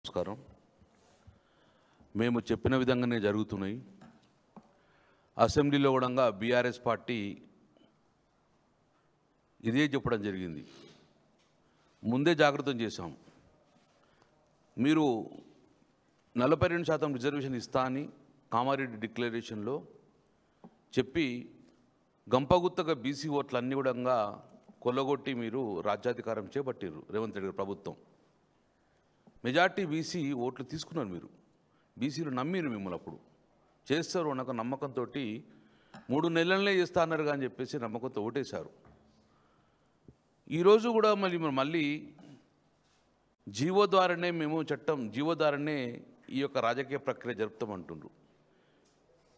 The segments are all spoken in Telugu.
నమస్కారం. మేము చెప్పిన విధంగానే జరుగుతున్నాయి. అసెంబ్లీలో కూడా బీఆర్ఎస్ పార్టీ ఇదే చెప్పడం జరిగింది. ముందే జాగ్రత్త చేశాం. మీరు 42% రిజర్వేషన్ ఇస్తా అని కామారెడ్డి డిక్లరేషన్లో చెప్పి గంపగుత్తగా బీసీ ఓట్లన్నీ కూడా కొల్లగొట్టి మీరు రాజ్యాధికారం చేపట్టారు. రేవంత్ రెడ్డి గారి ప్రభుత్వం మెజార్టీ బీసీ ఓట్లు తీసుకున్నారు. మీరు బీసీలు నమ్మిరు, మిమ్మల్ని అప్పుడు చేస్తారు అన్న నమ్మకంతో 3 నెలలనే చేస్తా అన్నారు అని చెప్పేసి నమ్మకంతో ఓటేశారు. ఈరోజు కూడా మళ్ళీ జీవో ద్వారానే మేము జీవో ద్వారానే ఈ యొక్క రాజకీయ ప్రక్రియ జరుపుతామంటుండ్రు.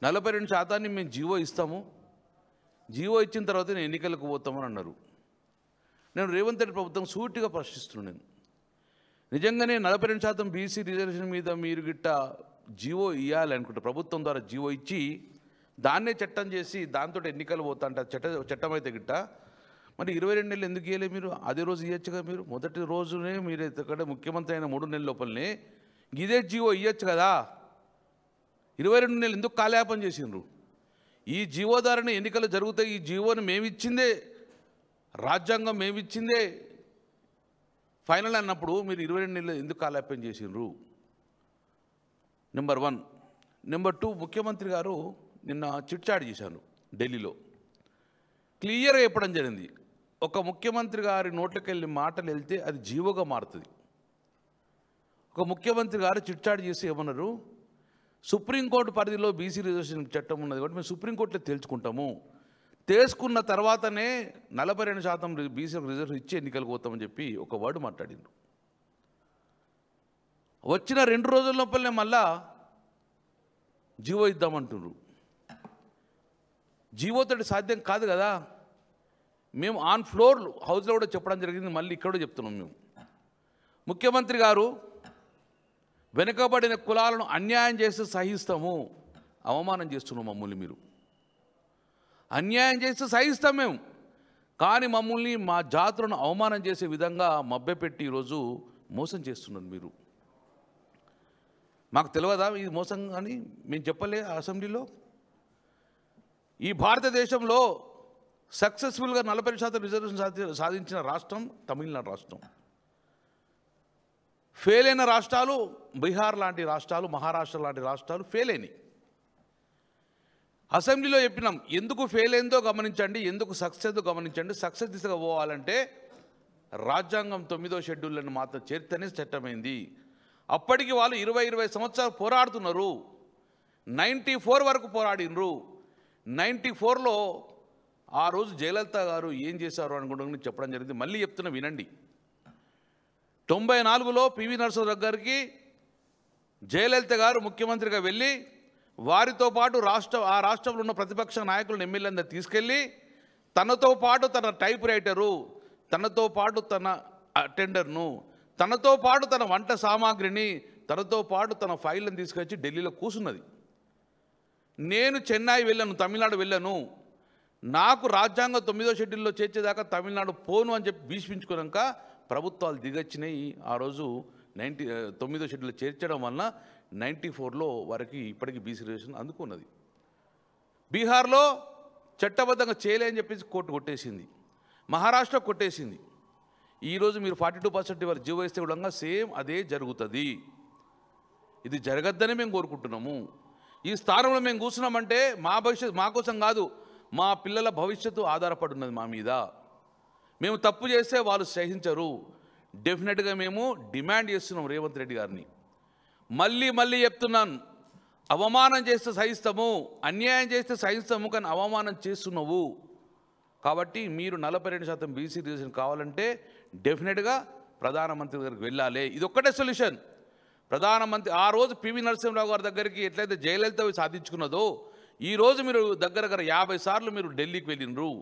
42% మేము జీవో ఇస్తాము, జీవో ఇచ్చిన తర్వాత నేను ఎన్నికలకు పోతామని అన్నారు. నేను రేవంత్ రెడ్డి ప్రభుత్వం సూటిగా ప్రశ్నిస్తున్నాను. నిజంగానే 42% బీసీ రిజర్వేషన్ మీద మీరు గిట్ట జీవో ఇవ్వాలి అనుకుంటే ప్రభుత్వం ద్వారా జీవో ఇచ్చి దాన్నే చట్టం చేసి దాంతో ఎన్నికలు పోతా అంటే చట్టం అయితే గిట్ట మరి 22 నెలలు ఎందుకు ఇవ్వలేదు? మీరు అదే రోజు ఇవ్వచ్చుగా. మీరు మొదటి రోజునే మీరు ఇక్కడ ముఖ్యమంత్రి అయిన 3 నెలల లోపలనే ఇదే జీవో ఇవ్వచ్చు కదా. 22 నెలలు ఎందుకు కాలయాపన చేసిండ్రు? ఈ జీవో ద్వారానే ఎన్నికలు జరుగుతాయి. ఈ జీవోని మేమిచ్చిందే, రాజ్యాంగం మేమిచ్చిందే ఫైనల్ అన్నప్పుడు మీరు 22 నెలలు ఎందుకు కాలయాపన చేసిండ్రు? నెంబర్ 1. నెంబర్ 2, ముఖ్యమంత్రి గారు నిన్న చిట్చాట్ చేశాను ఢిల్లీలో. క్లియర్గా చెప్పడం జరిగింది, ఒక ముఖ్యమంత్రి గారి నోట్లోకి వెళ్ళి మాటలు వెళ్తే అది జీవోగా మారుతుంది. ఒక ముఖ్యమంత్రి గారు చిట్చాట్ చేసి ఏమన్నారు, సుప్రీంకోర్టు పరిధిలో బీసీ రిజర్వేషన్ చట్టం ఉన్నది కాబట్టి మేము సుప్రీంకోర్టులో తేల్చుకుంటాము, తెలుసుకున్న తర్వాతనే 42% బీసీలకు రిజర్వేషన్ ఇచ్చి ఎన్నికలకు పోతామని చెప్పి ఒక వర్డ్ మాట్లాడిండు. వచ్చిన 2 రోజుల లోపలనే మళ్ళా జీవో ఇద్దామంటున్నారు. జీవోతో సాధ్యం కాదు కదా. మేము ఆన్ ఫ్లోర్ హౌస్లో కూడా చెప్పడం జరిగింది, మళ్ళీ ఇక్కడ కూడా చెప్తున్నాం. మేము ముఖ్యమంత్రి గారు వెనుకబడిన కులాలను అన్యాయం చేస్తే సహిస్తాము, అవమానం చేస్తున్నాం మమ్మల్ని. మీరు అన్యాయం చేస్తే సహిస్తాం మేము, కానీ మమ్మల్ని మా జాతులను అవమానం చేసే విధంగా మభ్యపెట్టి ఈరోజు మోసం చేస్తున్నారు మీరు. మాకు తెలియదా ఇది మోసం అని? మేము చెప్పలే అసెంబ్లీలో? ఈ భారతదేశంలో సక్సెస్ఫుల్గా 40% రిజర్వేషన్ సాధించిన రాష్ట్రం తమిళనాడు రాష్ట్రం. ఫెయిల్ అయిన రాష్ట్రాలు బీహార్ లాంటి రాష్ట్రాలు, మహారాష్ట్ర లాంటి రాష్ట్రాలు ఫెయిల్ అయినాయి. అసెంబ్లీలో చెప్పినాం, ఎందుకు ఫెయిల్ అయిందో గమనించండి, ఎందుకు సక్సెస్ గమనించండి. సక్సెస్ దిశగా పోవాలంటే రాజ్యాంగం 9వ షెడ్యూల్ని మాత్రం చేర్తనే చట్టమైంది. అప్పటికి వాళ్ళు 20 సంవత్సరాలు పోరాడుతున్నారు. 94 వరకు పోరాడినరు. 94లో ఆ రోజు జయలలిత గారు ఏం చేశారు అనుకుంటున్నా చెప్పడం జరిగింది. మళ్ళీ చెప్తున్నా వినండి. 94లో పివి నరసింహరావు గారికి జయలలిత గారు ముఖ్యమంత్రిగా వెళ్ళి వారితో పాటు ఆ రాష్ట్రంలో ఉన్న ప్రతిపక్ష నాయకులను ఎమ్మెల్యేలందరూ తీసుకెళ్ళి తనతో పాటు తన టైప్ రైటరు, తనతో పాటు తన అటెండర్ను, తనతో పాటు తన వంట సామాగ్రిని, తనతో పాటు తన ఫైళ్ళను తీసుకొచ్చి ఢిల్లీలో కూర్చున్నది. నేను చెన్నై వెళ్ళాను, తమిళనాడు వెళ్ళాను, నాకు రాజ్యాంగం 9వ షెడ్యూల్లో చేర్చేదాకా తమిళనాడు పోను అని చెప్పి భీష్మించుకున్నాక ప్రభుత్వాలు దిగొచ్చినాయి. ఆ రోజు 9వ షెడ్యూల్లో చేర్చడం వలన 94లో వారికి ఇప్పటికీ బీసీ రిజర్వేషన్ అందుకున్నది. బీహార్లో చట్టబద్ధంగా చేయలేని చెప్పేసి కోర్టు కొట్టేసింది, మహారాష్ట్ర కొట్టేసింది. ఈరోజు మీరు 42% వారు జీవో ఇస్తే కూడా సేమ్ అదే జరుగుతుంది. ఇది జరగద్దని మేము కోరుకుంటున్నాము. ఈ స్థానంలో మేము కూర్చున్నామంటే మా భవిష్యత్తు మా కోసం కాదు, మా పిల్లల భవిష్యత్తు ఆధారపడి ఉన్నది మా మీద. మేము తప్పు చేస్తే వాళ్ళు సహించరు. డెఫినెట్గా మేము డిమాండ్ చేస్తున్నాం రేవంత్ రెడ్డి గారిని. మళ్ళీ చెప్తున్నాను, అవమానం చేస్తే సహిస్తాము, అన్యాయం చేస్తే సహిస్తాము, కానీ అవమానం చేస్తున్నావు కాబట్టి మీరు 42% బీసీ రిజర్వేషన్ కావాలంటే డెఫినెట్గా ప్రధానమంత్రి దగ్గరికి వెళ్ళాలి. ఇది ఒక్కటే సొల్యూషన్. ప్రధానమంత్రి ఆ రోజు పివి నరసింహరావు గారి దగ్గరికి ఎట్లయితే జయలలిత సాధించుకున్నదో ఈరోజు మీరు దగ్గర 50 సార్లు మీరు ఢిల్లీకి వెళ్ళినరు.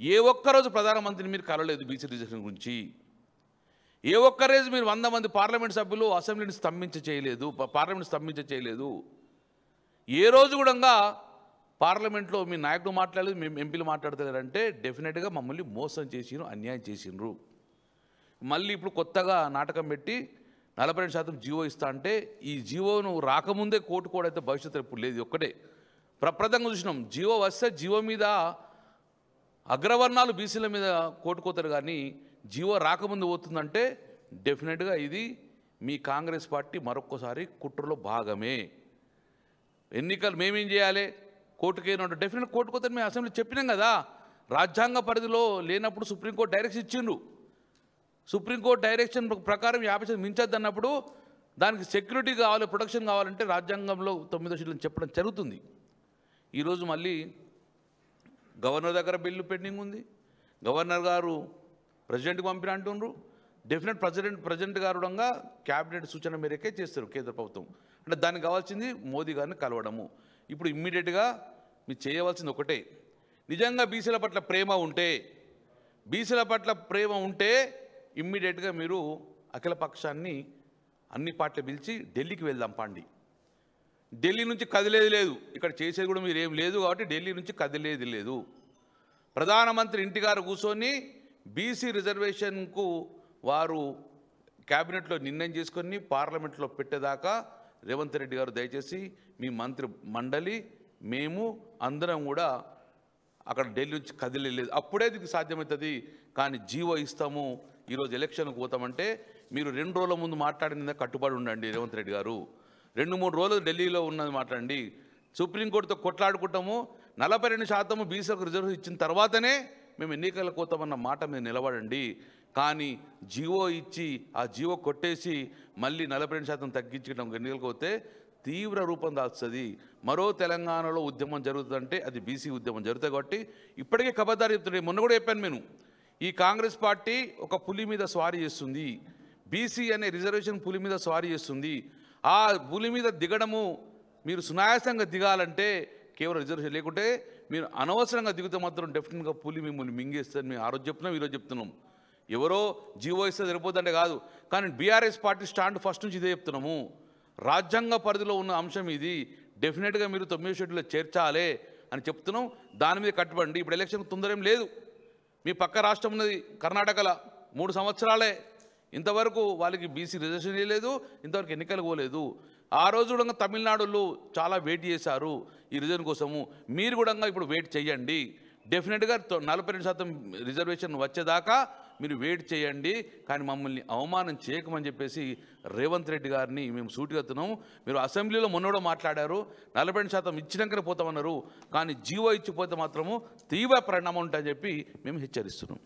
ఏ ఒక్కరోజు ప్రధానమంత్రిని మీరు కలవలేదు బీసీ రిజర్వేషన్ గురించి. ఏ ఒక్కరోజు మీరు 100 మంది పార్లమెంట్ సభ్యులు అసెంబ్లీని పార్లమెంట్ స్తంభించ చేయలేదు. ఏ రోజు కూడా పార్లమెంట్లో మీ నాయకుడు మాట్లాడలేదు, మేము ఎంపీలు మాట్లాడతారంటే డెఫినెట్గా మమ్మల్ని మోసం చేసిరు, అన్యాయం చేసినారు. మళ్ళీ ఇప్పుడు కొత్తగా నాటకం పెట్టి 42% జీవో ఇస్తా అంటే ఈ జీవోను రాకముందే కోర్టు కూడా అయితే భవిష్యత్తు ఇప్పుడు లేదు. ఒక్కటే ప్రప్రదంగా చూసినాం. జీవో వస్తే జీవో మీద అగ్రవర్ణాలు బీసీల మీద కోటుకోతారు, కానీ జీవో రాకముందు పోతుందంటే డెఫినెట్గా ఇది మీ కాంగ్రెస్ పార్టీ మరొక్కసారి కుట్రలో భాగమే. ఎన్నికలు మేమేం చేయాలి, కోర్టుకేనంటే డెఫినెట్ కోర్టుకోతారు. మేము అసెంబ్లీ చెప్పినాం కదా, రాజ్యాంగ పరిధిలో లేనప్పుడు సుప్రీంకోర్టు డైరెక్షన్ ఇచ్చిండ్రు. సుప్రీంకోర్టు డైరెక్షన్ ప్రకారం 50% మించద్దు అన్నప్పుడు దానికి సెక్యూరిటీ కావాలి, ప్రొటెక్షన్ కావాలంటే రాజ్యాంగంలో 9వ షెడ్యూల్ చెప్పడం జరుగుతుంది. ఈరోజు మళ్ళీ గవర్నర్ దగ్గర బిల్లు పెండింగ్ ఉంది. గవర్నర్ గారు ప్రెసిడెంట్కి పంపిన అంటుండ్రు. డెఫినెట్ ప్రెసిడెంట్ గారు కూడా క్యాబినెట్ సూచన మేరకే చేస్తారు కేంద్ర ప్రభుత్వం. అంటే దానికి కావాల్సింది మోదీ గారిని కలవడము. ఇప్పుడు ఇమ్మీడియట్గా మీరు చేయవలసింది ఒకటే, నిజంగా బీసీల పట్ల ప్రేమ ఉంటే ఇమ్మీడియట్గా మీరు అఖిలపక్షాన్ని అన్ని పార్టీలు పిలిచి ఢిల్లీకి వెళ్దాం పండి. ఢిల్లీ నుంచి కదిలేది లేదు, ఇక్కడ చేసేది కూడా మీరు ఏం లేదు కాబట్టి ఢిల్లీ నుంచి కదిలేది లేదు. ప్రధానమంత్రి ఇంటిగారు కూర్చొని బీసీ రిజర్వేషన్కు వారు క్యాబినెట్లో నిర్ణయం చేసుకొని పార్లమెంట్లో పెట్టేదాకా రేవంత్ రెడ్డి గారు దయచేసి మీ మంత్రి మండలి మేము అందరం కూడా అక్కడ ఢిల్లీ నుంచి కదిలేదు. అప్పుడే దీనికి సాధ్యమవుతుంది. కానీ జీవో ఇస్తాము, ఈరోజు ఎలక్షన్కి పోతామంటే మీరు 2 రోజుల ముందు మాట్లాడిన కట్టుబడి ఉండండి. రేవంత్ రెడ్డి గారు 2-3 రోజులు ఢిల్లీలో ఉన్నది మాట్లాడండి. సుప్రీంకోర్టుతో కొట్లాడుకుంటాము, 42% బీసీలకు రిజర్వేషన్ ఇచ్చిన తర్వాతనే మేము ఎన్నికలకు పోతామన్న మాట మీద నిలబడండి. కానీ జీవో ఇచ్చి ఆ జీవో కొట్టేసి మళ్ళీ 42% తగ్గించడం ఎన్నికలకు పోతే తీవ్ర రూపం దాల్స్తుంది. మరో తెలంగాణలో ఉద్యమం జరుగుతుందంటే అది బీసీ ఉద్యమం జరుగుతుంది. కాబట్టి ఇప్పటికే ఖబర్దారు చెప్తున్నాయి. మొన్న కూడా చెప్పాను నేను, ఈ కాంగ్రెస్ పార్టీ ఒక పులి మీద స్వారీ చేస్తుంది. బీసీ అనే రిజర్వేషన్ పులి మీద స్వారీ చేస్తుంది. ఆ పులి మీద దిగడము మీరు సునాయాసంగా దిగాలంటే కేవలం రిజర్వేషన్ లేకుంటే మీరు అనవసరంగా దిగితే మాత్రం డెఫినెట్గా పులి మిమ్మల్ని మింగేస్తుంది. మేము ఆ రోజు చెప్తున్నాం, ఈరోజు చెప్తున్నాం. ఎవరో జీవో ఇస్తే సరిపోతుందంటే కాదు, కానీ బీఆర్ఎస్ పార్టీ స్టాండ్ ఫస్ట్ నుంచి ఇదే చెప్తున్నాము. రాజ్యాంగ పరిధిలో ఉన్న అంశం ఇది, డెఫినెట్గా మీరు 9వ షెడ్యూల్లో చేర్చాలి అని చెప్తున్నాం. దాని మీద కట్టుబడి ఇప్పుడు ఎలక్షన్ తొందర ఏం లేదు. మీ పక్క రాష్ట్రం ఉన్నది కర్ణాటకలో 3 సంవత్సరాలే, ఇంతవరకు వాళ్ళకి బీసీ రిజర్వేషన్ లేదు, ఇంతవరకు ఎన్నికలు పోలేదు. ఆ రోజు కూడా తమిళనాడులో చాలా వెయిట్ చేశారు ఈ రిజర్వేషన్ కోసము. మీరు కూడా ఇప్పుడు వెయిట్ చేయండి. డెఫినెట్గా 42% రిజర్వేషన్ వచ్చేదాకా మీరు వెయిట్ చేయండి. కానీ మమ్మల్ని అవమానం చేయకమని చెప్పేసి రేవంత్ రెడ్డి గారిని మేము సూటిగెత్తున్నాము. మీరు అసెంబ్లీలో మొన్న మాట్లాడారు, 42% ఇచ్చినాకనే పోతామన్నారు. కానీ జీవో ఇచ్చిపోతే మాత్రము తీవ్ర పరిణామం ఉంటాయని చెప్పి మేము హెచ్చరిస్తున్నాం.